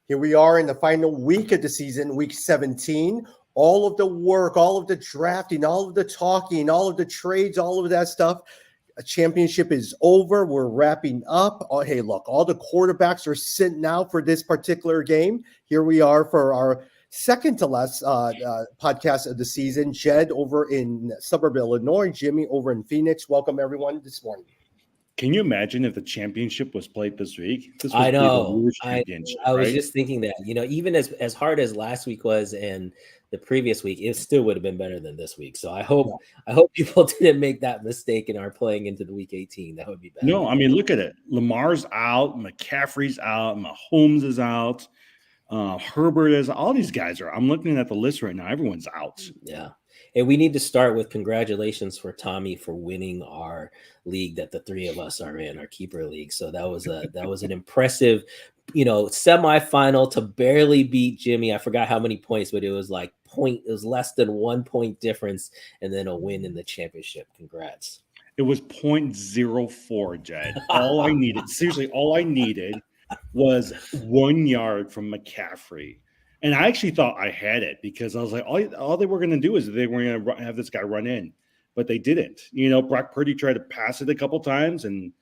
Here we are in the final week of the season, week 17. All of the work, all of the drafting, all of the talking, all of the trades, all of that stuff. A championship is over. We're wrapping up. Oh, hey, look, all the quarterbacks are sitting out for this particular game. Here we are for our second to last podcast of the season. Jed over in suburb Illinois, Jimmy over in Phoenix. Welcome, everyone, this morning. Can you imagine if the championship was played this week? This I know. the championship, I was just thinking that, even as hard as last week was and the previous week, it still would have been better than this week. So I hope people didn't make that mistake and are playing into the week 18. That would be bad. No, I mean, look at it. Lamar's out, McCaffrey's out, Mahomes is out, Herbert is. All these guys are. I'm looking at the list right now. Everyone's out. Yeah. And we need to start with congratulations for Tommy for winning our league that the three of us are in, our keeper league. So that was an impressive, semifinal to barely beat Jimmy. I forgot how many points, but it was like it was less than 1 point difference, and then a win in the championship. Congrats. It was 0.04, Jed. All I needed was 1 yard from McCaffrey. And I actually thought I had it because I was like, all they were going to do is they were going to have this guy run in, but they didn't. Brock Purdy tried to pass it a couple times, and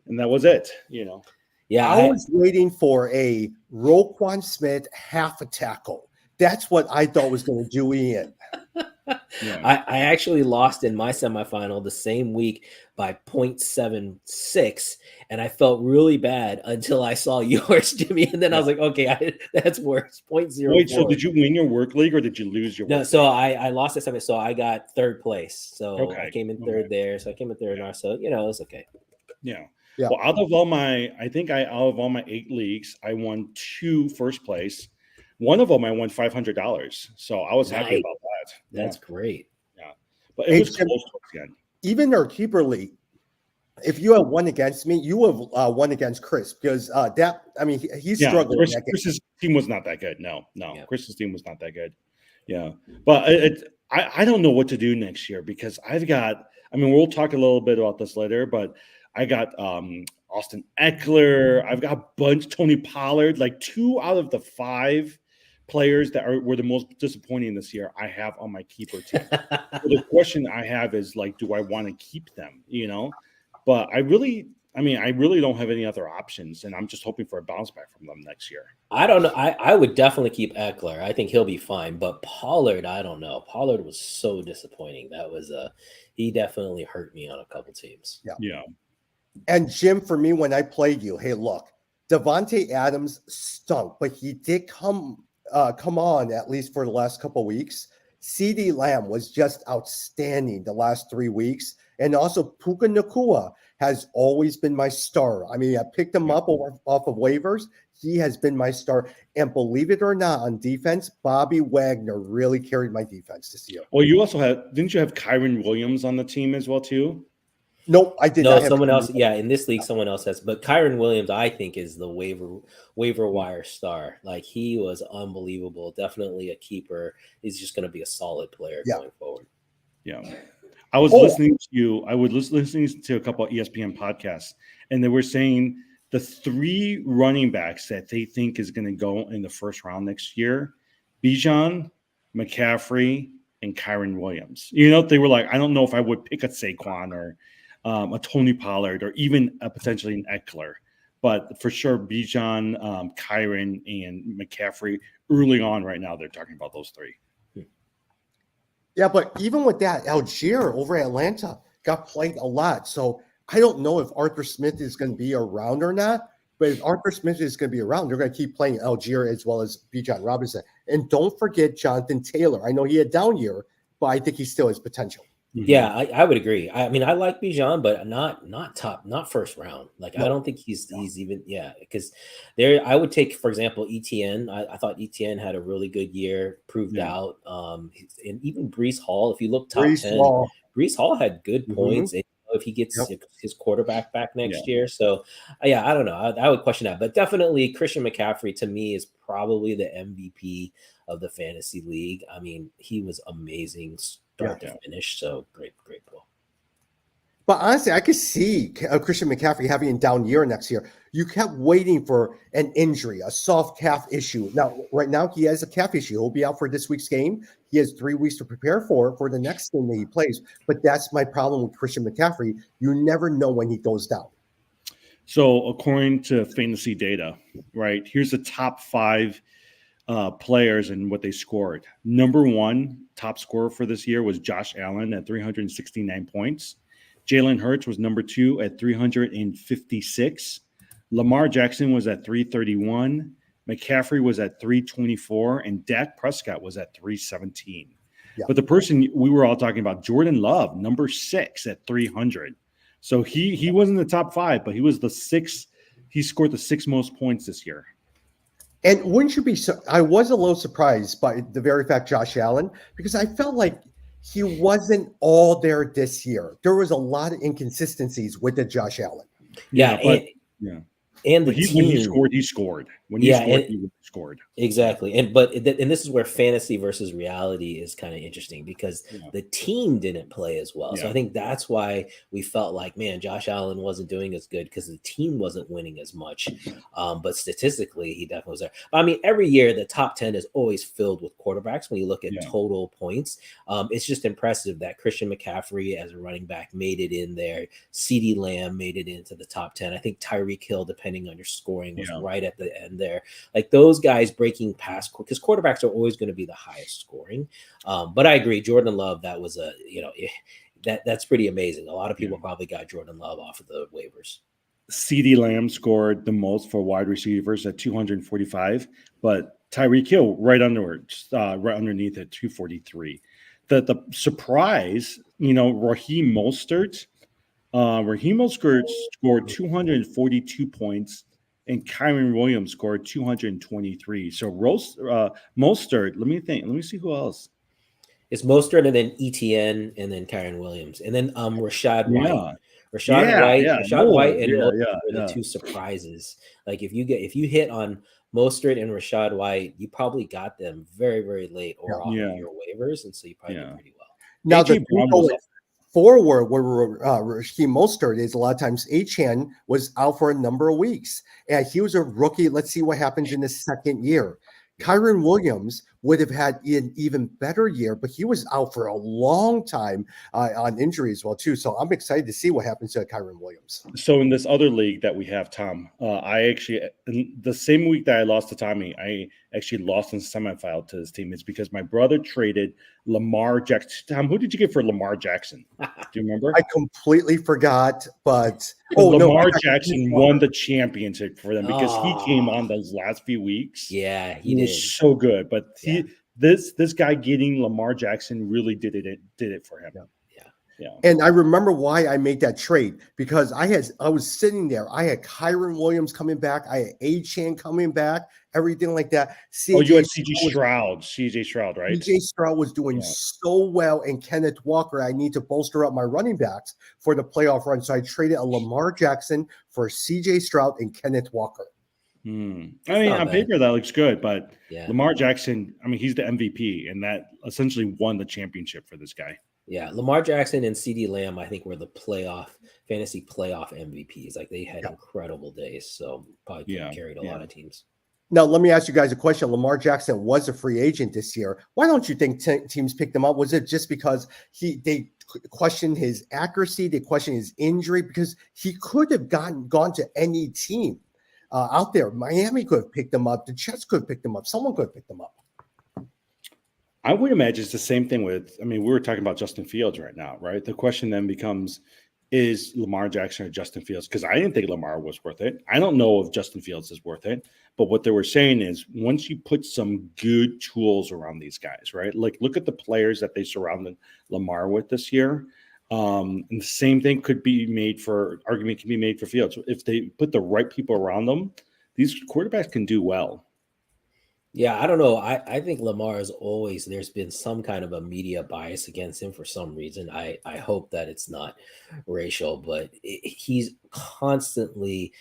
that was it. Yeah, I was waiting for a Roquan Smith half a tackle. That's what I thought was going to do Ian. Yeah. I actually lost in my semifinal the same week by 0.76, and I felt really bad until I saw yours, Jimmy, and then I was like, okay, that's worse. 0.04. Wait, so did you win your work league or did you lose your work league? So I lost this semi, so I got third place. So I came in third there. So I came in third, so it was okay. Yeah. Well, out of all my 8 leagues, I won 2 first place. One of them I won $500, so I was happy about that. That's great. Yeah, but it was close again. Even our keeper league, if you have won against me, you have won against Chris because he's struggling. Chris's team was not that good. No, Chris's team was not that good. Yeah, but I don't know what to do next year because I've got. We'll talk a little bit about this later, but I got Austin Eckler. I've got a bunch. Tony Pollard, like 2 out of the 5 players that were the most disappointing this year I have on my keeper team. So the question I have is do I want to keep them? But I really don't have any other options, and I'm just hoping for a bounce back from them next year. I don't know. I would definitely keep Eckler. I think he'll be fine. But Pollard, I don't know. Pollard was so disappointing. That was he definitely hurt me on a couple teams. Yeah. And Jim, for me, when I played you, hey, look, Devontae Adams stunk, but he did come on at least for the last couple of weeks. CeeDee Lamb was just outstanding the last 3 weeks. And also Puka Nacua has always been my star. I picked him up off of waivers. He has been my star. And believe it or not, on defense, Bobby Wagner really carried my defense this year. Well, didn't you have Kyren Williams on the team as well too? Nope, I did not. No, someone else. Yeah, in this league, someone else has. But Kyren Williams, I think, is the waiver wire star. Like, he was unbelievable. Definitely a keeper. He's just going to be a solid player going forward. Yeah. I was listening to you. I was listening to a couple of ESPN podcasts, and they were saying the 3 running backs that they think is going to go in the first round next year: Bijan, McCaffrey, and Kyren Williams. They were like, I don't know if I would pick a Saquon or a Tony Pollard or even potentially an Eckler, but for sure Bijan, Kyren, and McCaffrey early on. Right now, they're talking about those 3. Yeah, but even with that, Algier over at Atlanta got played a lot. So I don't know if Arthur Smith is going to be around or not. But if Arthur Smith is going to be around, they're going to keep playing Algier as well as Bijan Robinson. And don't forget Jonathan Taylor. I know he had a down year, but I think he still has potential. Yeah, I would agree. I like Bijan, but not top, not first round. I don't think he's even because there. I would take, for example, ETN. I thought ETN had a really good year, proved out. And even Breece Hall. If you look top 10, Breece Hall had good points. And if he gets his quarterback back next year, so I don't know. I would question that, but definitely Christian McCaffrey to me is probably the MVP of the fantasy league. He was amazing. Start to finish, so great pull. But honestly, I could see Christian McCaffrey having a down year next year. You kept waiting for an injury, a soft calf issue. Now, right now, he has a calf issue. He'll be out for this week's game. He has 3 weeks to prepare for the next game that he plays. But that's my problem with Christian McCaffrey. You never know when he goes down. So according to fantasy data, right, here's the top 5 players and what they scored. Number 1 top scorer for this year was Josh Allen at 369 points. Jalen Hurts was number 2 at 356. Lamar Jackson was at 331. McCaffrey was at 324. And Dak Prescott was at 317. Yeah. But the person we were all talking about, Jordan Love, number 6 at 300. So he wasn't the top 5, but he was the 6th. He scored the 6th most points this year. And wouldn't you be I was a little surprised by the very fact Josh Allen, because I felt like he wasn't all there this year. There was a lot of inconsistencies with the Josh Allen. Yeah, and the team, when he scored, he scored. When he scored, he scored. Exactly. And this is where fantasy versus reality is kind of interesting, because the team didn't play as well. So I think that's why we felt like, man, Josh Allen wasn't doing as good because the team wasn't winning as much. But statistically, he definitely was there. I mean, every year the top 10 is always filled with quarterbacks when you look at total points. It's just impressive that Christian McCaffrey as a running back made it in there. CeeDee Lamb made it into the top 10. I think Tyreek Hill, depending on your scoring, was right at the end there. Like those guys breaking past, because quarterbacks are always going to be the highest scoring. But I agree, Jordan Love, that was that's pretty amazing. A lot of people probably got Jordan Love off of the waivers. CeeDee Lamb scored the most for wide receivers at 245, but Tyreek Hill right underneath at 243. The surprise, Raheem Mostert. Raheem Mostert scored 242 points, and Kyren Williams scored 223. So Mostert, let me see who else. It's Mostert and then ETN and then Kyren Williams. And then Rashad White. Rashad White and Mostert were the 2 surprises. Like if you hit on Mostert and Rashad White, you probably got them very, very late or off of your waivers, and so you probably did pretty well. Now the forward where Raheem Mostert is, a lot of times Achane was out for a number of weeks, and he was a rookie. Let's see what happens in his second year. Kyren Williams would have had an even better year, but he was out for a long time on injury as well too. So I'm excited to see what happens to Kyren Williams. So in this other league that we have, Tom, I actually, the same week that I lost to Tommy, I actually lost in semifinal to his team. It's because my brother traded Lamar Jackson. Tom, who did you get for Lamar Jackson? Do you remember? I completely forgot, but Lamar Jackson won the championship for them because he came on those last few weeks. Yeah, he was so good. But this guy getting Lamar Jackson really did it for him. Yeah. And I remember why I made that trade, because I was sitting there. I had Kyren Williams coming back. I had Achane coming back, everything like that. You had CJ Stroud, right? CJ Stroud was doing so well, and Kenneth Walker. I need to bolster up my running backs for the playoff run. So I traded a Lamar Jackson for CJ Stroud and Kenneth Walker. I mean, on paper that looks good, but Lamar Jackson, I mean, he's the MVP, and that essentially won the championship for this guy. Yeah, Lamar Jackson and CeeDee Lamb, I think, were the fantasy playoff MVPs. Like they had incredible days, so probably carried a lot of teams. Now, let me ask you guys a question. Lamar Jackson was a free agent this year. Why don't you think teams picked him up? Was it just because they questioned his accuracy, they questioned his injury? Because he could have gone to any team out there. Miami could have picked him up. The Jets could have picked him up. Someone could have picked him up. I would imagine it's the same thing we were talking about Justin Fields right now, right? The question then becomes, is Lamar Jackson or Justin Fields? Because I didn't think Lamar was worth it. I don't know if Justin Fields is worth it. But what they were saying is once you put some good tools around these guys, right? Like look at the players that they surrounded Lamar with this year. And the same thing argument can be made for Fields. If they put the right people around them, these quarterbacks can do well. Yeah, I don't know. I think Lamar is always, there's been some kind of a media bias against him for some reason. I hope that it's not racial, but he's constantly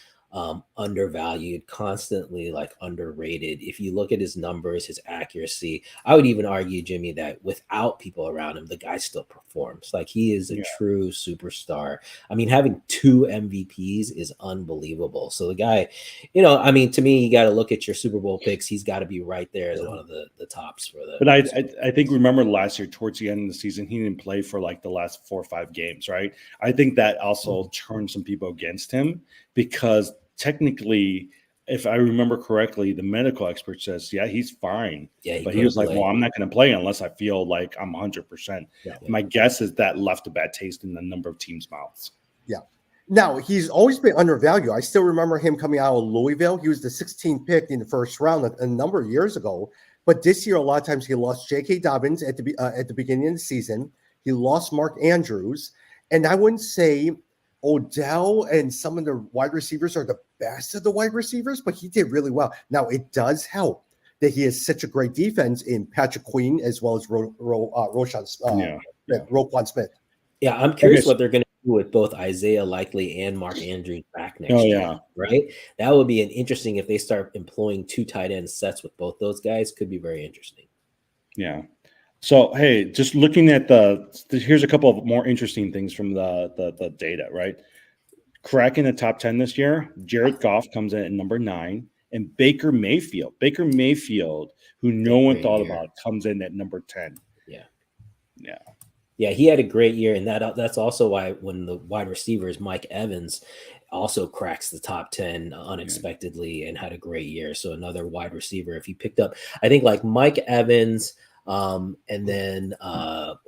undervalued, constantly like underrated. If you look at his numbers, his accuracy, I would even argue, Jimmy, that without people around him, the guy still performs. Like he is a true superstar. I mean, having 2 MVPs is unbelievable. So the guy, I mean, to me, you got to look at your Super Bowl picks. He's got to be right there as one of the tops for the. But I think, remember last year towards the end of the season, he didn't play for like the last 4 or 5 games, right? I think that also turned some people against him because technically, if I remember correctly, the medical expert says, yeah, he's fine. Yeah, but he was like, well, I'm not going to play unless I feel like I'm 100%. Yeah. My guess is that left a bad taste in a number of teams' mouths. Yeah. Now, he's always been undervalued. I still remember him coming out of Louisville. He was the 16th pick in the first round a number of years ago. But this year, a lot of times he lost J.K. Dobbins at the beginning of the season. He lost Mark Andrews. And I wouldn't say Odell and some of the wide receivers are the best of the wide receivers, but he did really well. Now, it does help that he has such a great defense in Patrick Queen as well as Roquan Smith. Yeah, I'm curious what they're going to do with both Isaiah Likely and Mark Andrews back next year, right? That would be an interesting if they start employing 2 tight end sets with both those guys. Could be very interesting. Yeah. So, hey, just looking at here's a couple of more interesting things from the data, right? Cracking the top 10 this year, Jared Goff comes in at number 9, and Baker Mayfield, who no one thought about, comes in at number 10. Yeah, he had a great year, and that's also why when the wide receivers, Mike Evans, also cracks the top 10 unexpectedly and had a great year. So another wide receiver, if he picked up, I think like Mike Evans. And then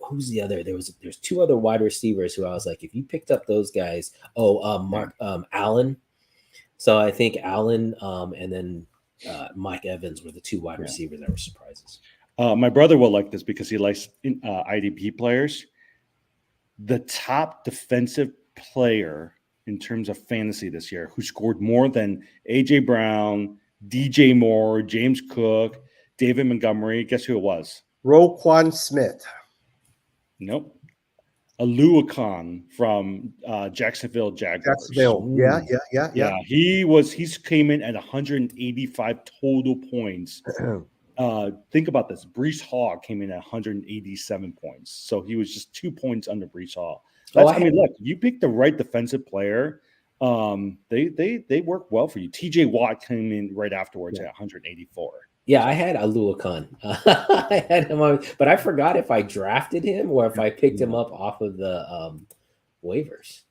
who's the other? There's 2 other wide receivers who I was like, if you picked up those guys, Mark Allen. So I think Allen and then Mike Evans were the 2 wide receivers that were surprises. My brother will like this because he likes IDP players. The top defensive player in terms of fantasy this year who scored more than A.J. Brown, DJ Moore, James Cook, David Montgomery. Guess who it was? Roquan Smith. Nope. Aluakon from Jacksonville Jaguars. Yeah. He came in at 185 total points. Think about this. Breece Hall came in at 187 points. So he was just 2 points under Breece Hall. Look, you picked the right defensive player. They work well for you. TJ Watt came in right afterwards at 184. Yeah, I had Aluakon. I had him on, but I forgot if I drafted him or if I picked him up off of the waivers.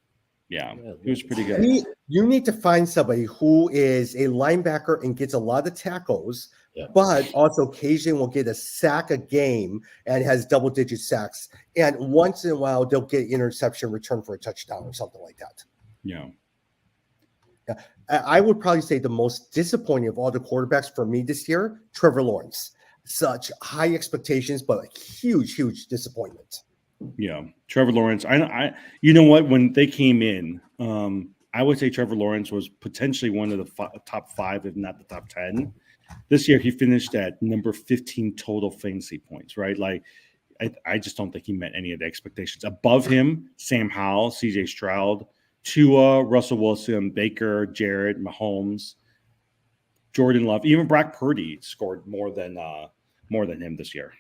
Yeah, he was pretty good. You need to find somebody who is a linebacker and gets a lot of tackles, but also occasionally will get a sack a game and has double-digit sacks. And once in a while, they'll get interception return for a touchdown or something like that. Yeah. I would probably say the most disappointing of all the quarterbacks for me this year, Trevor Lawrence. Such high expectations, but a huge disappointment. Yeah, Trevor Lawrence. I you know what? When they came in, I would say Trevor Lawrence was potentially one of the top 5, if not the top 10. This year, he finished at number 15 total fantasy points. Right, like I just don't think he met any of the expectations. Above him, Sam Howell, C.J. Stroud, Tua, Russell Wilson, Baker, Jared, Mahomes, Jordan Love, even Brock Purdy scored more than him this year.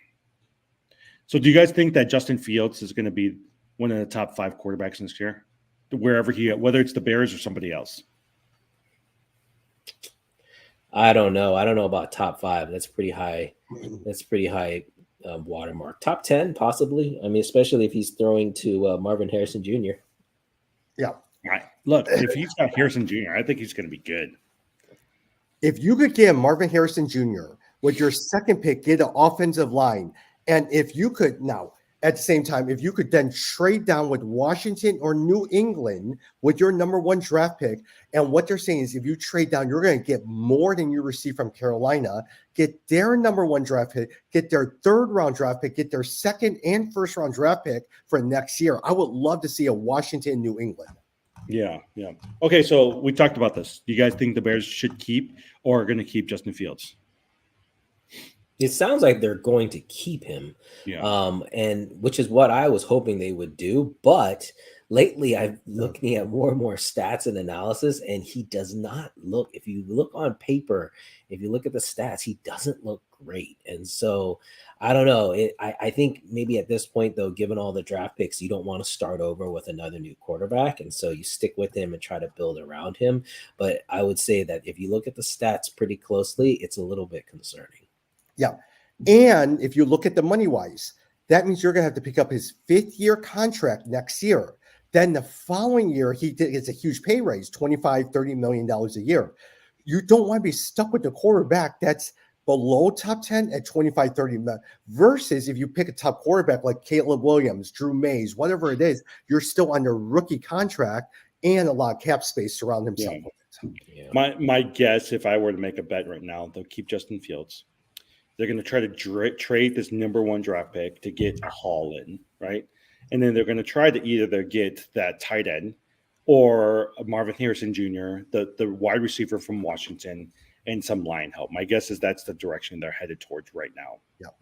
So do you guys think that Justin Fields is going to be one of the top 5 quarterbacks next year, wherever whether it's the Bears or somebody else? I don't know. I don't know about top 5. That's pretty high. That's pretty high watermark. Top 10, possibly. I mean, especially if he's throwing to Marvin Harrison Jr. Yeah. Right. Look, if he's got Harrison Jr., I think he's going to be good. If you could get Marvin Harrison Jr. with your second pick, get an offensive line, and if you could now at the same time, if you could then trade down with Washington or New England with your number 1 draft pick, and what they're saying is if you trade down, you're going to get more than you receive from Carolina, get their number 1 draft pick, get their 3rd round draft pick, get their 2nd and 1st round draft pick for next year. I would love to see a Washington, New England. Yeah. Okay, so we talked about this. Do you guys think the Bears should keep or are going to keep Justin Fields? It sounds like they're going to keep him, and which is what I was hoping they would do. But lately I'm looking at more and more stats and analysis, and he does not look, if you look on paper, if you look at the stats, he doesn't look great. And so I don't know. I think maybe at this point, though, given all the draft picks, you don't want to start over with another new quarterback. And so you stick with him and try to build around him. But I would say that if you look at the stats pretty closely, it's a little bit concerning. Yeah. And if you look at the money wise, that means you're going to have to pick up his 5th-year contract next year. Then the following year, he gets a huge pay raise, $25-30 million a year. You don't want to be stuck with the quarterback that's below top 10 at 25-30 million versus if you pick a top quarterback like Caleb Williams, Drew Mays, whatever it is, you're still under rookie contract and a lot of cap space to surround himself with it. Yeah. My guess, if I were to make a bet right now, they'll keep Justin Fields. They're going to try to trade this number 1 draft pick to get a haul in, right? And then they're going to try to either get that tight end or Marvin Harrison Jr., the wide receiver from Washington, and some line help. My guess is that's the direction they're headed towards right now. Yeah.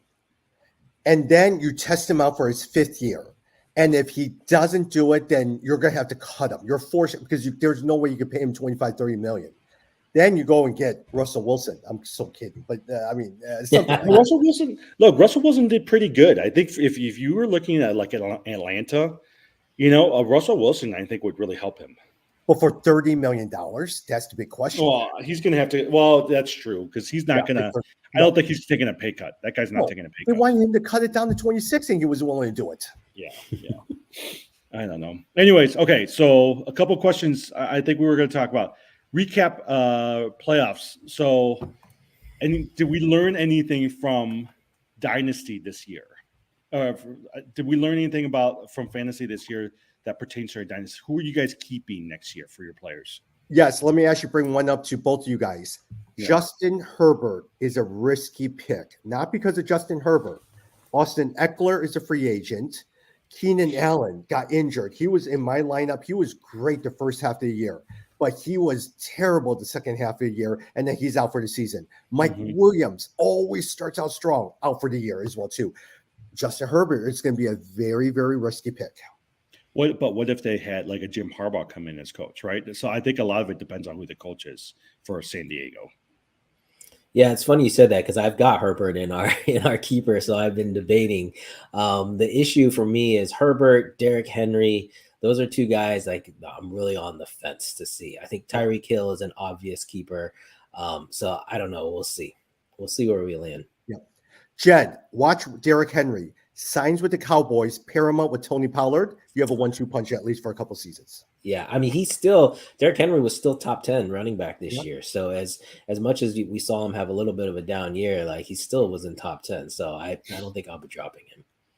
And then you test him out for his 5th year. And if he doesn't do it, then you're going to have to cut him. You're forced because there's no way you could pay him 25-30 million. Then you go and get Russell Wilson. I'm so kidding, but something. Russell Wilson did pretty good. I think if you were looking at like Atlanta, Russell Wilson, I think would really help him. Well, for $30 million, that's the big question. Well, he's going to have to. Well, that's true because he's not going to. I don't think he's taking a pay cut. That guy's not taking a pay cut. They wanted him to cut it down to 26, and he was willing to do it. Yeah. I don't know. Anyways, okay. So a couple questions I think we were going to talk about. Recap playoffs. So, did we learn anything from Dynasty this year? Did we learn anything from Fantasy this year that pertains to our Dynasty? Who are you guys keeping next year for your players? Yes, let me actually bring one up to both of you guys. Yeah. Justin Herbert is a risky pick, not because of Justin Herbert. Austin Eckler is a free agent. Keenan Allen got injured. He was in my lineup. He was great the first half of the year, but he was terrible the second half of the year, and then he's out for the season. Mike Williams always starts out strong, out for the year as well, too. Justin Herbert is going to be a very, very risky pick. What if they had like a Jim Harbaugh come in as coach, right? So I think a lot of it depends on who the coach is for San Diego. Yeah, it's funny you said that because I've got Herbert in our keeper, so I've been debating. The issue for me is Herbert, Derrick Henry. Those are 2 guys like I'm really on the fence to see. I think Tyreek Hill is an obvious keeper. So I don't know. We'll see. We'll see where we land. Yeah. Jed, watch Derrick Henry. Signs with the Cowboys, pair him up with Tony Pollard. You have a 1-2 punch at least for a couple seasons. Yeah, I mean, Derrick Henry was still top 10 running back this year. So as much as we saw him have a little bit of a down year, like he still was in top 10. So I don't think I'll be dropping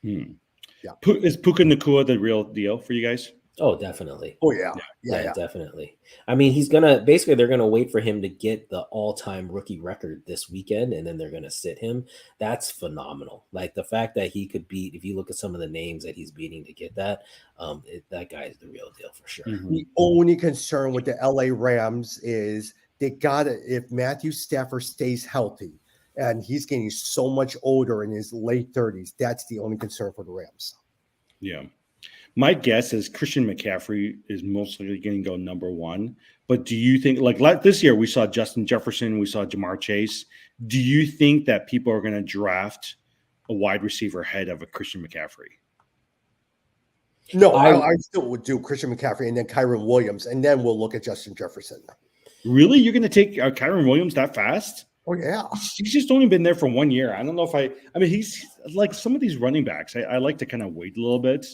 him. Yeah. Is Puka Nacua the real deal for you guys? Oh, definitely. Oh, yeah, definitely. I mean, they're gonna wait for him to get the all-time rookie record this weekend, and then they're gonna sit him. That's phenomenal. Like the fact that he could beat, if you look at some of the names that he's beating to get that, that guy is the real deal for sure. The only concern with the LA Rams is if Matthew Stafford stays healthy, and he's getting so much older in his late 30s, that's the only concern for the Rams. Yeah. My guess is Christian McCaffrey is most likely going to go number 1. But do you think, like this year, we saw Justin Jefferson, we saw Jamar Chase. Do you think that people are going to draft a wide receiver ahead of a Christian McCaffrey? No, I still would do Christian McCaffrey and then Kyren Williams, and then we'll look at Justin Jefferson. Really? You're going to take Kyren Williams that fast? Oh, yeah. He's just only been there for 1 year. I don't know if I mean, he's like some of these running backs. I like to kind of wait a little bit.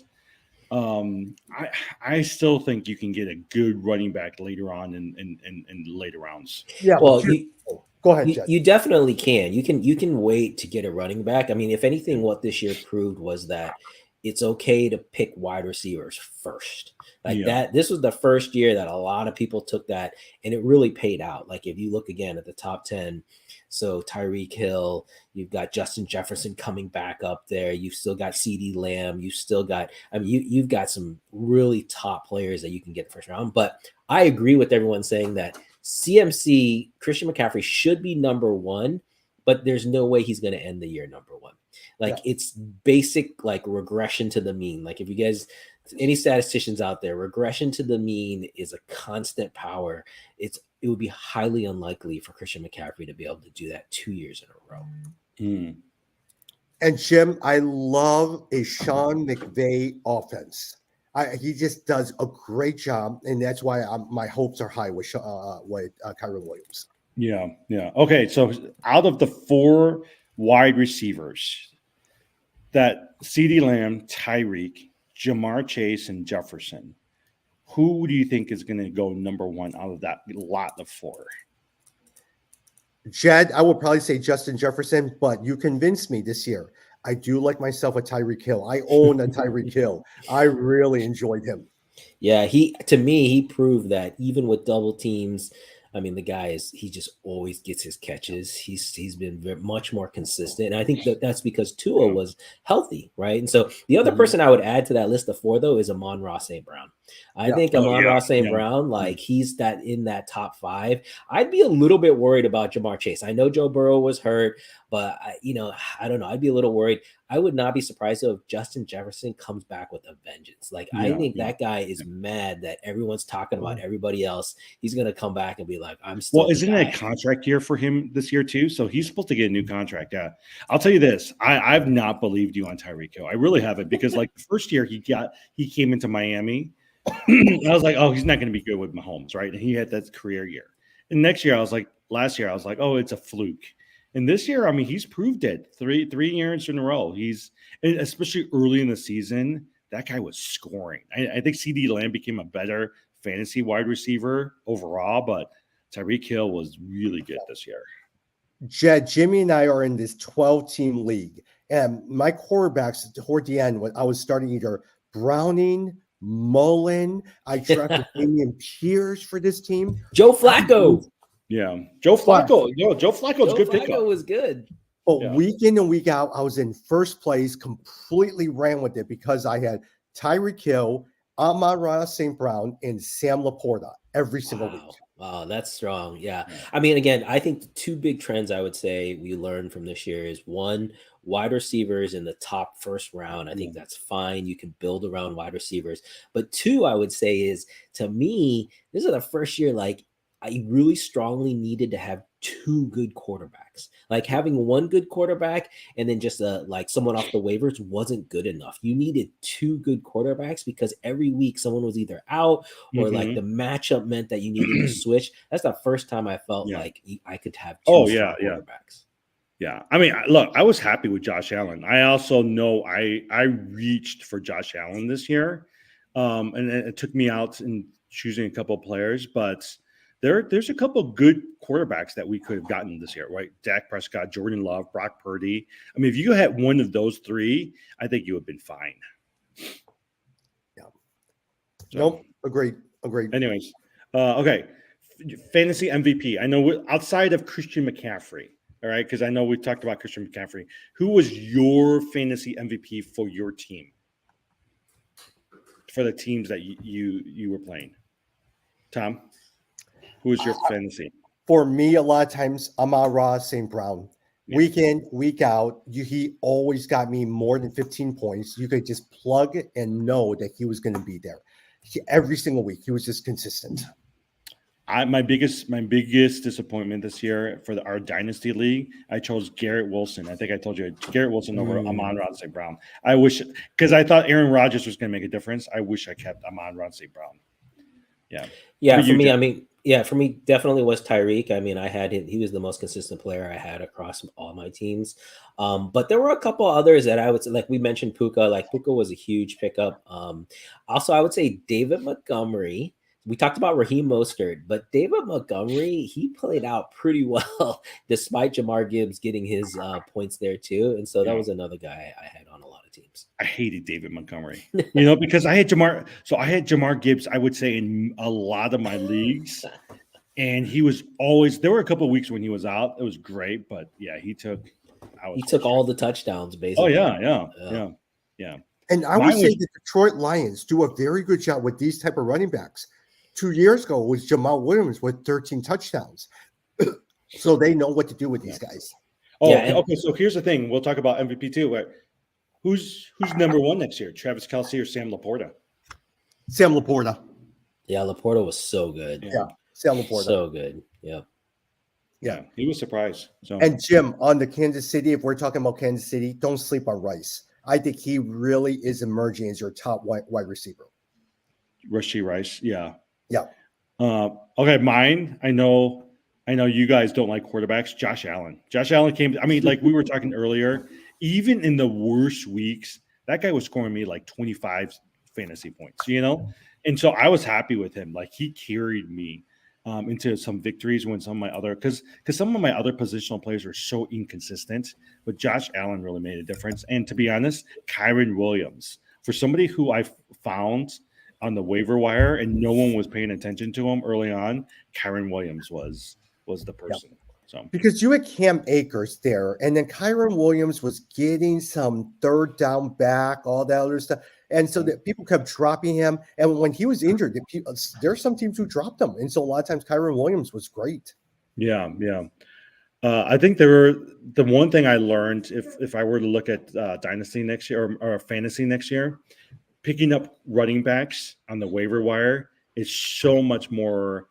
I still think you can get a good running back later on in later rounds. Yeah. Well, go ahead, Jed. You definitely can. You can wait to get a running back. I mean, if anything, what this year proved was that it's okay to pick wide receivers first. That this was the first year that a lot of people took that, and it really paid out. Like if you look again at the top 10, so Tyreek Hill, you've got Justin Jefferson coming back up there. You've still got CeeDee Lamb. You've got some really top players that you can get in the first round. But I agree with everyone saying that CMC, Christian McCaffrey should be number 1, but there's no way he's going to end the year number 1. Like it's basic like regression to the mean. Like if you guys, any statisticians out there, regression to the mean is a constant power. It would be highly unlikely for Christian McCaffrey to be able to do that 2 years in a row. Mm. And Jim, I love a Sean McVay offense. He just does a great job, and that's why my hopes are high with Kyren Williams. Yeah. Okay, so out of the 4 wide receivers, that CeeDee Lamb, Tyreek, Jamar Chase, and Jefferson, who do you think is going to go number 1 out of that lot of 4? Jed, I would probably say Justin Jefferson, but you convinced me this year. I do like myself a Tyreek Hill. I own a Tyreek Hill. I really enjoyed him. Yeah, to me, he proved that even with double teams, I mean, the guy he just always gets his catches. He's been much more consistent. And I think that's because Tua was healthy, right? And so the other person I would add to that list of 4, though, is Amon-Ra St. Brown. I think Amon-Ra St. Brown, like he's in that top 5. I'd be a little bit worried about Jamar Chase. I know Joe Burrow was hurt, but I don't know. I'd be a little worried. I would not be surprised if Justin Jefferson comes back with a vengeance. Like I think that guy is mad that everyone's talking about everybody else. He's gonna come back and be like, "I'm still." Well, isn't it a contract year for him this year too? So he's supposed to get a new contract. Yeah, I'll tell you this: I've not believed you on Tyreek Hill. I really haven't, because like the first year he came into Miami, I was like, oh, he's not going to be good with Mahomes, right? And he had that career year. And last year I was like, oh, it's a fluke. And this year, I mean, he's proved it 3 years in a row. Especially early in the season, that guy was scoring. I think CeeDee Lamb became a better fantasy wide receiver overall, but Tyreek Hill was really good this year. Jed, Jimmy and I are in this 12-team league, and my quarterbacks toward the end, I was starting either Browning, Mullen. I drafted Damian Pierce for this team. Joe Flacco. Yeah, Joe Flacco. Joe Flacco's good pickup. Flacco was good. But week in and week out, I was in first place, completely ran with it because I had Tyreek Hill, Amon-Ra St. Brown, and Sam Laporta every single week. Wow, that's strong. Yeah. I mean, again, I think the 2 big trends I would say we learned from this year is 1, wide receivers in the top first round. I think that's fine. You can build around wide receivers. But 2, I would say is, to me, this is the first year, like, I really strongly needed to have 2 good quarterbacks. Like having 1 good quarterback and then just like someone off the waivers wasn't good enough. You needed 2 good quarterbacks because every week someone was either out or like the matchup meant that you needed to switch. That's the first time I felt like I could have 2 quarterbacks. Yeah. I mean, look, I was happy with Josh Allen. I also know I reached for Josh Allen this year. And it took me out in choosing a couple of players, but there's a couple of good quarterbacks that we could have gotten this year, right? Dak Prescott, Jordan Love, Brock Purdy. I mean, if you had one of those 3, I think you would have been fine. Yeah. So, nope. Agreed. Anyways, okay. Fantasy MVP. I know outside of Christian McCaffrey, all right, because I know we talked about Christian McCaffrey. Who was your fantasy MVP for your team? For the teams that you were playing? Tom? Who was your fantasy? For me, a lot of times, Amon-Ra St. Brown. Yeah. Week in, week out, he always got me more than 15 points. You could just plug and know that he was going to be there. Every single week, he was just consistent. My biggest disappointment this year for our Dynasty League, I chose Garrett Wilson. I think I told you Garrett Wilson over Amon-Ra St. Brown. I wish, because I thought Aaron Rodgers was going to make a difference. I wish I kept Amon-Ra St. Brown. Yeah. For me, I mean, for me, definitely was Tyreek. I mean, I had him. He was the most consistent player I had across all my teams. But there were a couple others that I would say, like we mentioned Puka. Like Puka was a huge pickup. Also, I would say David Montgomery. We talked about Raheem Mostert, but David Montgomery, he played out pretty well despite Jahmyr Gibbs getting his points there too. And so that was another guy I had on a lot of teams. I hated David Montgomery, because I had Jahmyr. So I had Jahmyr Gibbs, I would say, in a lot of my leagues. And he was always, there were a couple of weeks when he was out. It was great, but he took all the touchdowns, basically. Oh, yeah. And I would say the Detroit Lions do a very good job with these type of running backs. 2 years ago, it was Jamal Williams with 13 touchdowns. So they know what to do with these guys. Oh, Yeah, okay, and- okay. So here's the thing. We'll talk about MVP too. But who's number one next year? Travis Kelce or Sam Laporta? Sam Laporta. Yeah, Laporta was so good. Yeah, Sam Laporta. So good. Yeah. Yeah, he was surprised. So And Jim, on the Kansas City, if we're talking about Kansas City, don't sleep on Rice. I think he really is emerging as your top wide receiver. Rashee Rice, yeah. Yeah. Okay, mine. I know you guys don't like quarterbacks. Josh Allen. Josh Allen came. I mean, like we were talking earlier, even in the worst weeks, that guy was scoring me like 25 fantasy points, And so I was happy with him. Like he carried me into some victories when some of my other because some of my other positional players are so inconsistent, but Josh Allen really made a difference. And to be honest, Kyren Williams, for somebody who I found on the waiver wire and no one was paying attention to him early on, Kyren Williams was the person. Yeah. So because you had Cam Akers there, and then Kyren Williams was getting some third down back, all that other stuff. And so that people kept dropping him. And when he was injured, there's some teams who dropped him. And so a lot of times Kyren Williams was great. Yeah. I think the one thing I learned if I were to look at Dynasty next year or Fantasy next year, picking up running backs on the waiver wire is so much more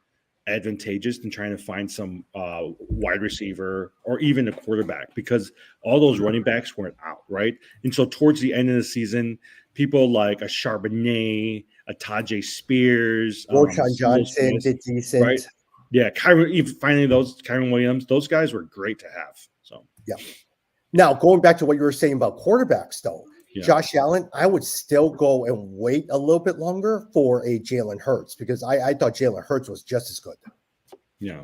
advantageous than trying to find some wide receiver or even a quarterback because all those running backs weren't out, right? And so towards the end of the season, people like a Charbonnet, a Tajay Spears, Roshan Johnson did decent. Right? Yeah, Kyren Williams, those guys were great to have. So yeah. Now going back to what you were saying about quarterbacks, though, Josh Allen, I would still go and wait a little bit longer for a Jalen Hurts because I thought Jalen Hurts was just as good. Yeah.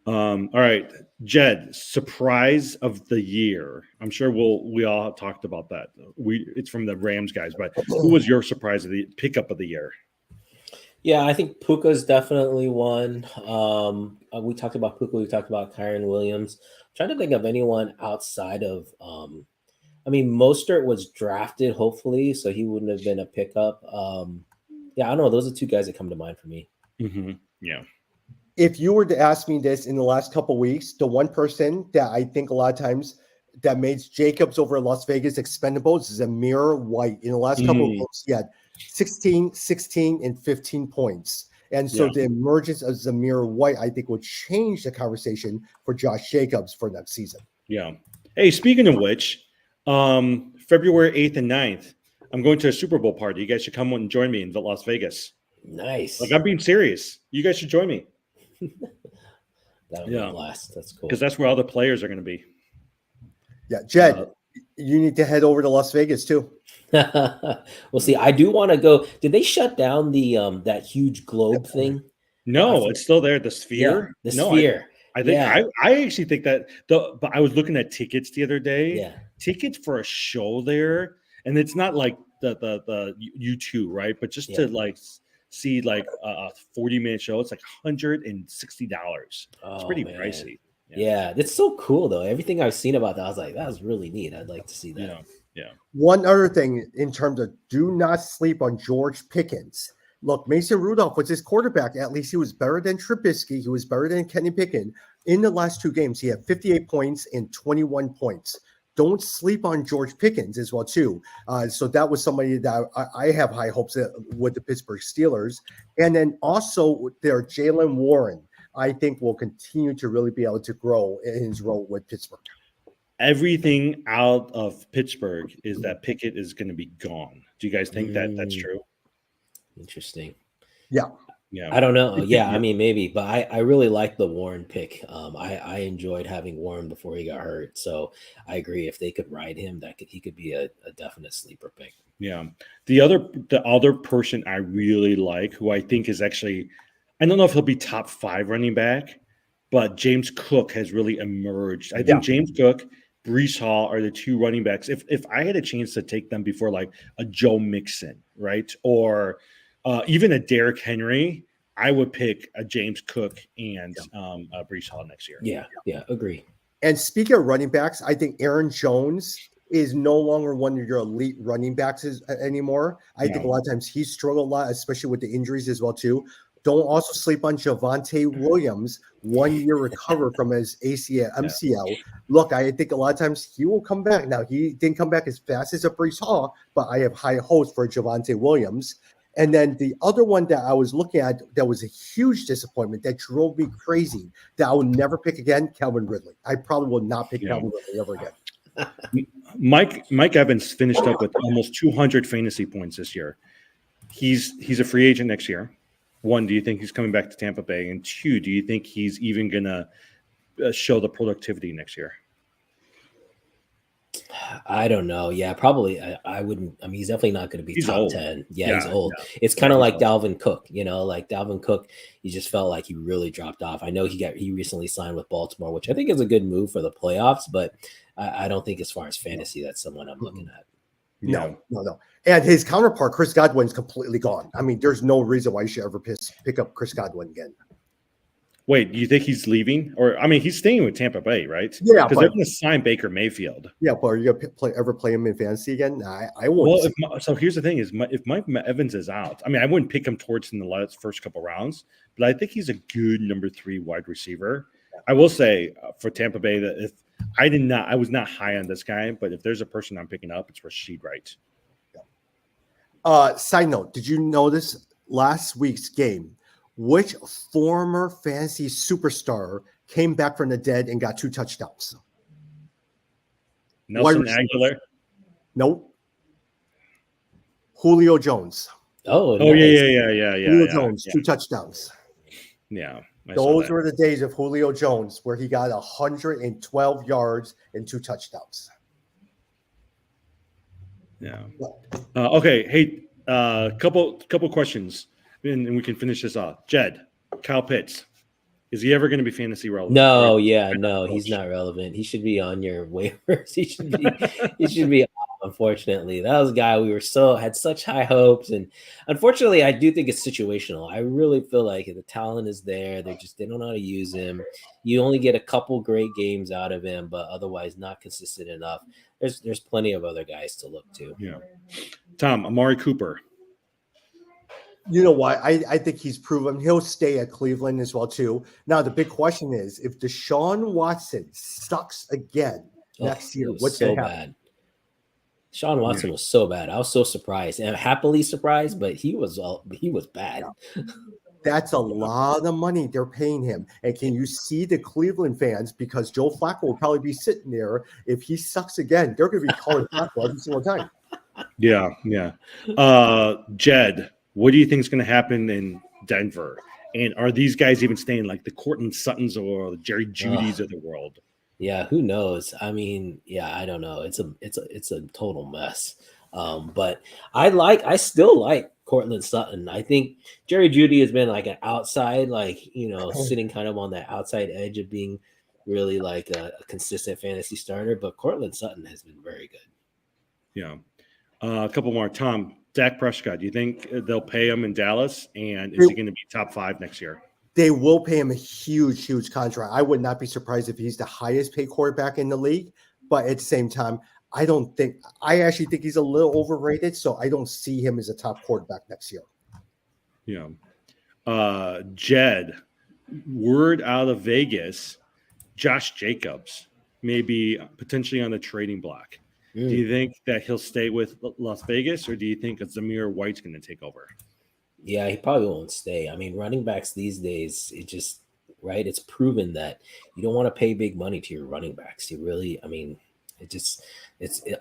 All right, Jed, surprise of the year. I'm sure we all have talked about that. It's from the Rams guys, but who was your surprise of the pickup of the year? Yeah, I think Puka's definitely one. We talked about Puka. We talked about Kyren Williams. I'm trying to think of anyone outside of. Mostert was drafted, hopefully, so he wouldn't have been a pickup. Yeah, I don't know. Those are two guys that come to mind for me. Mm-hmm. Yeah. If you were to ask me this in the last couple of weeks, the one person that I think a lot of times that made Jacobs over Las Vegas expendable is Amir White. In the last couple of games, he had 16, 16, and 15 points. And so the emergence of Zamir White, I think, will change the conversation for Josh Jacobs for next season. Yeah. Hey, speaking of which, February 8th and 9th, I'm going to a Super Bowl party. You guys should come and join me in Las Vegas. Nice. Like, I'm being serious. You guys should join me. That'll be a blast. That's cool. Because that's where all the players are going to be. Yeah, Jed, you need to head over to Las Vegas too. We'll see. I do want to go. Did they shut down the that huge globe thing? No, it's still there. The Sphere. Yeah, the Sphere. I think I actually think that but I was looking at tickets the other day. Yeah. Tickets for a show there, and it's not like the U2, right? But just to like see like a 40-minute show, it's like $160. It's pretty pricey. Yeah, it's so cool though. Everything I've seen about that, I was like, that was really neat. I'd like to see that. Yeah. One other thing in terms of do not sleep on George Pickens. Look, Mason Rudolph was his quarterback. At least he was better than Trubisky. He was better than Kenny Pickett. In the last two games, he had 58 points and 21 points. Don't sleep on George Pickens as well, too. So that was somebody that I have high hopes with the Pittsburgh Steelers. And then also there, Jaylen Warren, I think will continue to really be able to grow in his role with Pittsburgh. Everything out of Pittsburgh is that Pickett is going to be gone. Do you guys think that that's true? Interesting. Yeah. I don't know. Yeah, I mean, maybe, but I really like the Warren pick. I enjoyed having Warren before he got hurt. So I agree. If they could ride him, he could be a definite sleeper pick. Yeah. The other person I really like, who I think is actually, I don't know if he'll be top 5 running back, but James Cook has really emerged. I think James Cook, Breece Hall are the two running backs. If I had a chance to take them before like a Joe Mixon, right? Or even a Derrick Henry, I would pick a James Cook and a Breece Hall next year. Yeah, agree. And speaking of running backs, I think Aaron Jones is no longer one of your elite running backs anymore. I think a lot of times he struggled a lot, especially with the injuries as well too. don't also sleep on Javonte Williams, 1 year recover from his ACL, MCL. Look, I think a lot of times he will come back. Now, he didn't come back as fast as a Brees Hall, but I have high hopes for Javonte Williams. And then the other one that I was looking at that was a huge disappointment that drove me crazy that I will never pick again, Calvin Ridley. I probably will not pick Calvin Ridley ever again. Mike Evans finished up with almost 200 fantasy points this year. He's a free agent next year. One, do you think he's coming back to Tampa Bay? And two, do you think he's even going to show the productivity next year? I don't know. Yeah, probably. I wouldn't. I mean, he's definitely not going to be top old. 10. Yeah, he's old. Yeah. It's kind of like Dalvin Cook. Like Dalvin Cook, he just felt like he really dropped off. I know he recently signed with Baltimore, which I think is a good move for the playoffs, but I don't think as far as fantasy, that's someone I'm looking at. No. And his counterpart, Chris Godwin's completely gone. I mean, there's no reason why you should ever pick up Chris Godwin again. Wait, do you think he's leaving? Or, I mean, he's staying with Tampa Bay, right? Yeah. Because they're going to sign Baker Mayfield. Yeah, but are you going to ever play him in fantasy again? I won't. Well, so here's the thing is, if Mike Evans is out, I mean, I wouldn't pick him towards in the first couple rounds, but I think he's a good number 3 wide receiver. Yeah. I will say for Tampa Bay that if I was not high on this guy, but if there's a person I'm picking up, it's Rashid Wright. Yeah. Side note, did you notice last week's game? Which former fantasy superstar came back from the dead and got 2 touchdowns? Nelson Aguilar? Nope. Julio Jones. Oh, nice. Yeah. Julio Jones, 2 touchdowns. Yeah. Those were the days of Julio Jones where he got 112 yards and 2 touchdowns. Yeah. Okay. Hey, couple questions. And we can finish this off. Jed, Kyle Pitts, is he ever going to be fantasy relevant? No, he's not relevant. He should be on your waivers. He should be. Unfortunately, that was a guy we had such high hopes, and unfortunately, I do think it's situational. I really feel like the talent is there. They don't know how to use him. You only get a couple great games out of him, but otherwise not consistent enough. There's plenty of other guys to look to. Yeah, Tom, Amari Cooper. You know what? I think he's proven he'll stay at Cleveland as well, too. Now, the big question is, if Deshaun Watson sucks again next year, what's going to happen? Deshaun Watson was so bad. I was so surprised and happily surprised, but he was bad. Yeah. That's a lot of money they're paying him. And can you see the Cleveland fans, because Joe Flacco will probably be sitting there. If he sucks again, they're going to be calling Flacco every single time. Yeah. Jed, what do you think is going to happen in Denver? And are these guys even staying, like the Courtland Suttons or the Jerry Judys of the world? Yeah, who knows? I mean, I don't know. It's a total mess. But I still like Courtland Sutton. I think Jerry Jeudy has been like an outside, sitting kind of on that outside edge of being really like a consistent fantasy starter. But Courtland Sutton has been very good. Yeah. A couple more. Tom, Dak Prescott, do you think they'll pay him in Dallas? And is he going to be top 5 next year? They will pay him a huge contract. I would not be surprised if he's the highest paid quarterback in the league. But at the same time, I actually think he's a little overrated. So I don't see him as a top quarterback next year. Yeah. Jed, word out of Vegas, Josh Jacobs may be potentially on the trading block. Do you think that he'll stay with Las Vegas, or do you think Zamir White's going to take over? Yeah, he probably won't stay. I mean, running backs these days, it's proven that you don't want to pay big money to your running backs. It's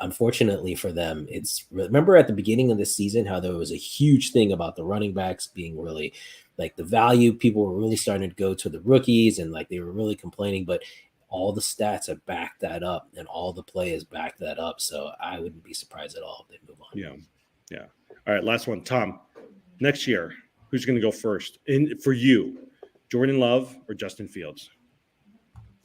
unfortunately for them. Remember at the beginning of the season how there was a huge thing about the running backs being really like the value. People were really starting to go to the rookies and like they were really complaining, but all the stats have backed that up and all the play has backed that up. So I wouldn't be surprised at all if they move on. Yeah. All right, last one. Tom, next year, who's going to go first? For you, Jordan Love or Justin Fields?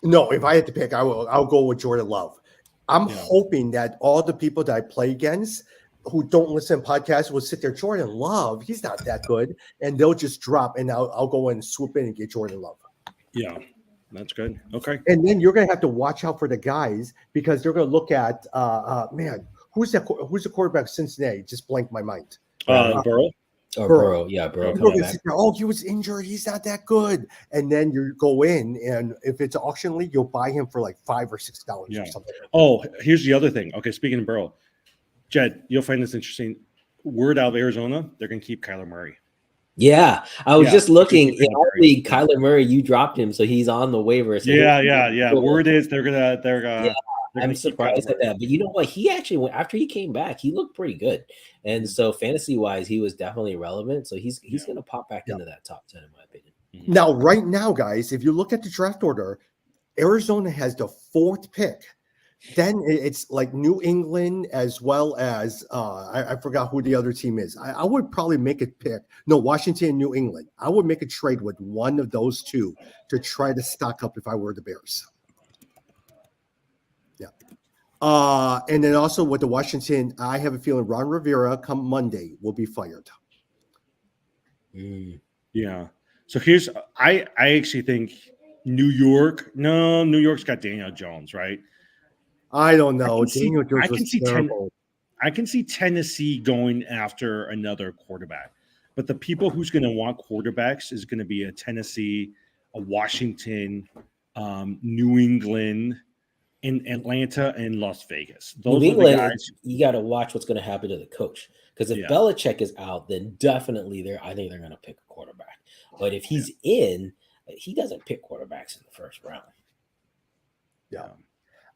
No, if I had to pick, I'll go with Jordan Love. I'm hoping that all the people that I play against who don't listen to podcasts will sit there, Jordan Love, he's not that good. And they'll just drop and I'll go in and swoop in and get Jordan Love. Yeah. That's good. Okay. And then you're going to have to watch out for the guys because they're going to look at, who's the quarterback of Cincinnati? Just blanked my mind. Burrow? Or Burrow. Burrow People coming can back. sit there, oh, he was injured. He's not that good. And then you go in, and if it's an auction league, you'll buy him for like $5 or $6 Yeah. or something. Oh, here's the other thing. Okay, speaking of Burrow, Jed, you'll find this interesting. Word out of Arizona, they're going to keep Kyler Murray. Yeah, I was just looking. In Kyler our Murray. league, Kyler Murray, you dropped him, so he's on the waivers. So Yeah. Word is they're gonna. Yeah, I'm surprised at that. But you know what? He actually, after he came back, he looked pretty good. And so fantasy wise, he was definitely relevant. So he's going to pop back into that top 10, in my opinion. Now, right now, guys, if you look at the draft order, Arizona has the 4th pick. Then it's like New England as well as I forgot who the other team is. I would probably make a pick. No, Washington and New England. I would make a trade with one of those two to try to stock up if I were the Bears. Yeah. And then also with the Washington, I have a feeling Ron Rivera come Monday will be fired. Yeah. So here's I actually think New York's got Daniel Jones, right? I don't know. Daniel Jones I can was see terrible. I can see Tennessee going after another quarterback, but the people who's going to want quarterbacks is going to be a Tennessee, a Washington, New England, in Atlanta, and Las Vegas. Those New are the England, guys. you got to watch what's going to happen to the coach, because if Belichick is out, then definitely I think they're going to pick a quarterback. But if he's in, he doesn't pick quarterbacks in the first round. Yeah.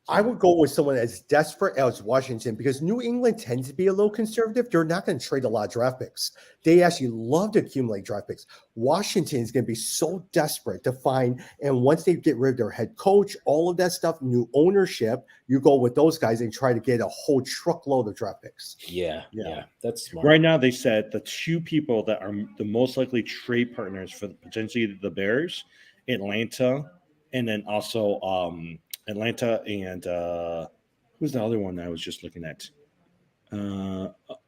I would go with someone as desperate as Washington, because New England tends to be a little conservative. They're not going to trade a lot of draft picks. They actually love to accumulate draft picks. Washington is going to be so desperate to find, and once they get rid of their head coach, all of that stuff, new ownership, you go with those guys and try to get a whole truckload of draft picks. Yeah, that's smart. Right now, they said the 2 people that are the most likely trade partners for potentially the Bears, Atlanta, and then also Atlanta and who's the other one I was just looking at?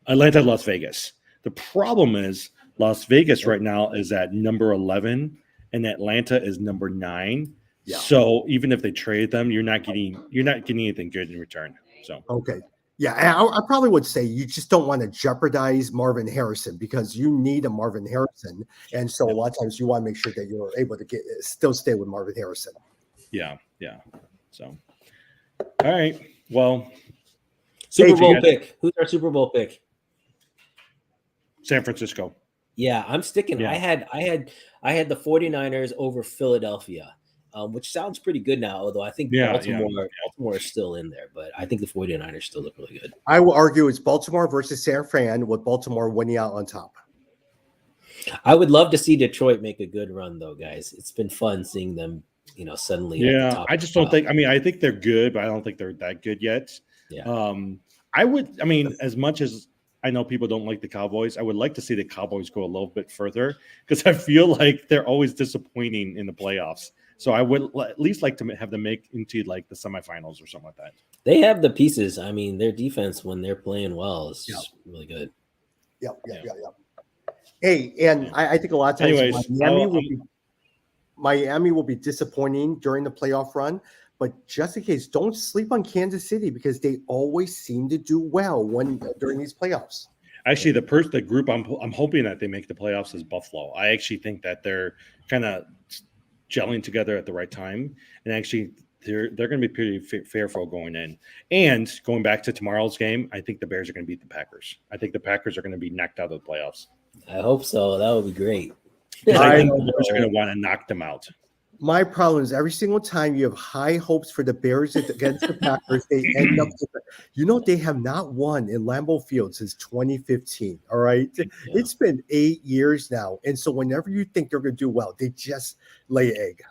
Atlanta, Las Vegas. The problem is Las Vegas right now is at number 11 and Atlanta is number 9. Yeah. So even if they trade them, you're not getting anything good in return. So okay. Yeah, I probably would say you just don't want to jeopardize Marvin Harrison, because you need a Marvin Harrison. And so a lot of times you want to make sure that you're able to still stay with Marvin Harrison. Yeah. So, all right. Well, Super Bowl pick. Who's our Super Bowl pick? San Francisco. Yeah, I'm sticking. Yeah. I had the 49ers over Philadelphia, which sounds pretty good now, although I think Baltimore is still in there, but I think the 49ers still look really good. I will argue it's Baltimore versus San Fran, with Baltimore winning out on top. I would love to see Detroit make a good run, though, guys. It's been fun seeing them, suddenly. Yeah, I just don't think. I think they're good, but I don't think they're that good yet. Yeah. As much as I know people don't like the Cowboys, I would like to see the Cowboys go a little bit further, because I feel like they're always disappointing in the playoffs. So I would at least like to have them make into like the semifinals or something like that. They have the pieces. Their defense, when they're playing well, is just really good. Yeah. Hey, and I think a lot of times Miami will be disappointing during the playoff run, but just in case, don't sleep on Kansas City, because they always seem to do well during these playoffs. Actually, the group I'm hoping that they make the playoffs is Buffalo. I actually think that they're kind of gelling together at the right time, and actually they're going to be pretty fearful going in. And going back to tomorrow's game, I think the Bears are going to beat the Packers. I think the Packers are going to be knocked out of the playoffs. I hope so. That would be great. I think the Bears are going to want to knock them out. My problem is every single time you have high hopes for the Bears against the Packers, they end up. They have not won in Lambeau Field since 2015. All right, It's been 8 years now, and so whenever you think they're going to do well, they just lay egg.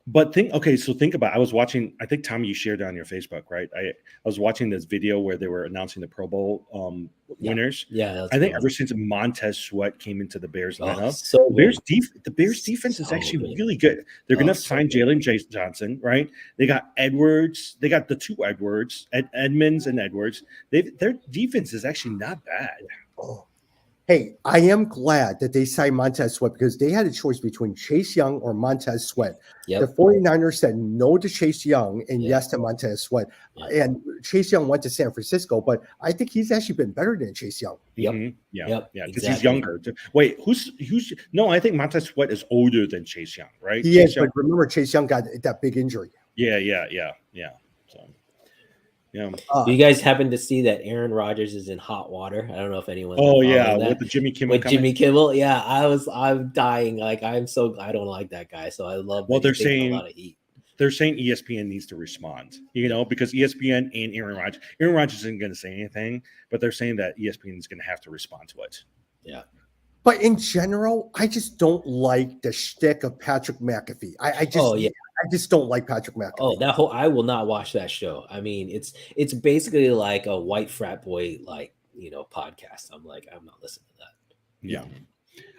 But think about it. I was watching, I think, Tommy, you shared it on your Facebook, right? I was watching this video where they were announcing the Pro Bowl winners. Yeah. I think ever since Montez Sweat came into the Bears lineup, the Bears defense is actually really good. They're going to sign Jalen Johnson, right? They got Edwards. They got the 2 Edwards, Edmonds and Edwards. Their defense is actually not bad. Hey, I am glad that they signed Montez Sweat because they had a choice between Chase Young or Montez Sweat. Yep. The 49ers said no to Chase Young and Yep. yes to Montez Sweat. Yep. And Chase Young went to San Francisco, but I think he's actually been better than Chase Young. Yep. Mhm. Yeah. Yep. Yeah. Because Exactly. he's younger. Wait, who's no, I think Montez Sweat is older than Chase Young, right? He Chase is, Young, but remember Chase Young got that big injury. yeah. So yeah. Do you guys happen to see that Aaron Rodgers is in hot water? I don't know if anyone. Oh yeah, with the Jimmy Kimmel. With Jimmy Kimmel, yeah, I'm dying. Like I don't like that guy, so I love. Well, that they're he's taking saying a lot of heat. They're saying ESPN needs to respond, because ESPN and Aaron Rodgers isn't going to say anything, but they're saying that ESPN is going to have to respond to it. Yeah. But in general, I just don't like the shtick of Patrick McAfee. I just don't like Patrick McAfee. Oh, I will not watch that show. I mean, it's basically like a white frat boy, podcast. I'm not listening to that. Yeah.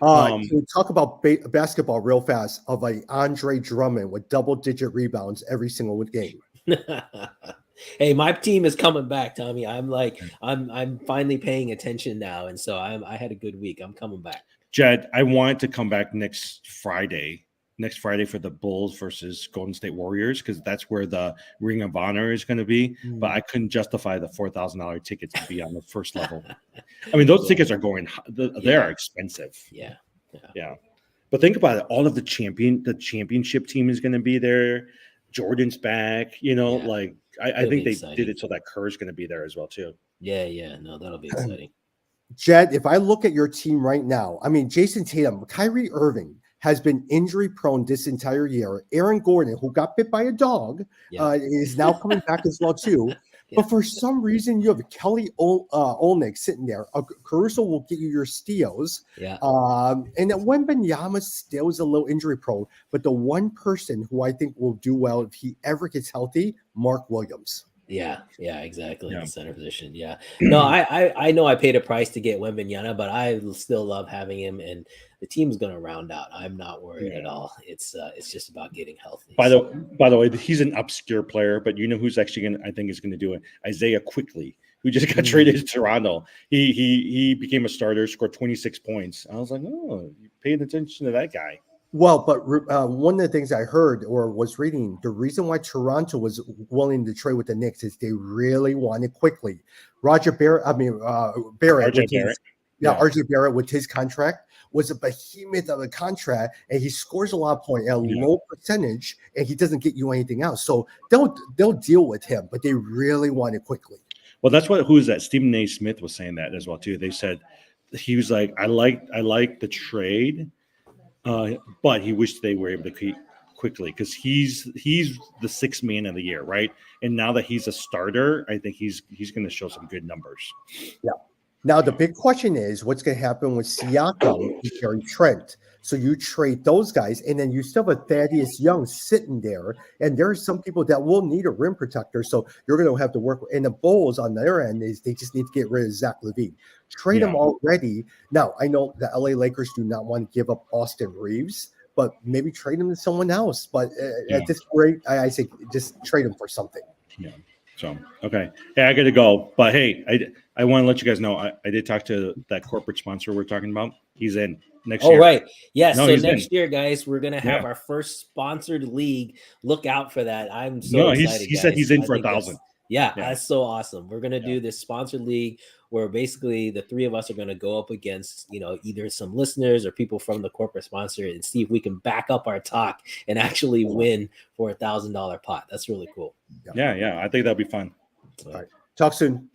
To talk about basketball real fast of a Andre Drummond with double-digit rebounds every single game. Hey, my team is coming back, Tommy. I'm finally paying attention now, and so I had a good week. I'm coming back. Jed, I want to come back next Friday for the Bulls versus Golden State Warriors, because that's where the Ring of Honor is going to be. But I couldn't justify the $4,000 tickets to be on the first level. I mean, those tickets are going; they are expensive. Yeah. But think about it: all of the championship team is going to be there. Jordan's back. I think they did it so that Kerr's going to be there as well too. Yeah. No, that'll be exciting. Jed, if I look at your team right now, I mean, Jason Tatum, Kyrie Irving has been injury prone this entire year. Aaron Gordon, who got bit by a dog, is now coming back as well too. Yeah. But for some reason, you have Kelly Olynyk sitting there. Caruso will get you your steals. Yeah. And then Wembanyama still is a little injury prone. But the one person who I think will do well if he ever gets healthy, Mark Williams. Yeah, exactly. The center position. Yeah. No, I know I paid a price to get Wembanyama, but I still love having him, and the team's going to round out. I'm not worried at all. It's just about getting healthy. By the way, he's an obscure player, but you know who's actually I think is going to do it? Isaiah Quickly, who just got traded to Toronto. He became a starter, scored 26 points. I was like, oh, you paid attention to that guy. Well, but one of the things I heard or was reading, the reason why Toronto was willing to trade with the Knicks is they really wanted Quickly. RJ Barrett. RJ Barrett with his contract was a behemoth of a contract, and he scores a lot of points at a low percentage, and he doesn't get you anything else. So they'll deal with him, but they really wanted Quickly. Well, that's who is that? Stephen A. Smith was saying that as well too. They said he was like, I like the trade. But he wished they were able to keep Quickly because he's the sixth man of the year, right? And now that he's a starter, I think he's going to show some good numbers. Yeah. Now the big question is what's going to happen with Siakam and Gary Trent. So you trade those guys, and then you still have a Thaddeus Young sitting there, and there are some people that will need a rim protector. So you're going to have to work. And the Bulls on their end is they just need to get rid of Zach LaVine. Trade him already. Now I know the LA Lakers do not want to give up Austin Reeves, but maybe trade him to someone else. But at this rate, I say just trade him for something. Yeah. So okay, hey, I got to go. But hey, I want to let you guys know I did talk to that corporate sponsor we're talking about. He's in next year. Oh, right. Yes. No, so next year, guys, we're going to have Yeah. our first sponsored league. Look out for that. I'm so excited. He said he's in for 1,000. Yeah, that's so awesome. We're going to do this sponsored league where basically the three of us are going to go up against, either some listeners or people from the corporate sponsor and see if we can back up our talk and actually win for $1,000 pot. That's really cool. Yeah. I think that'll be fun. All right. Talk soon.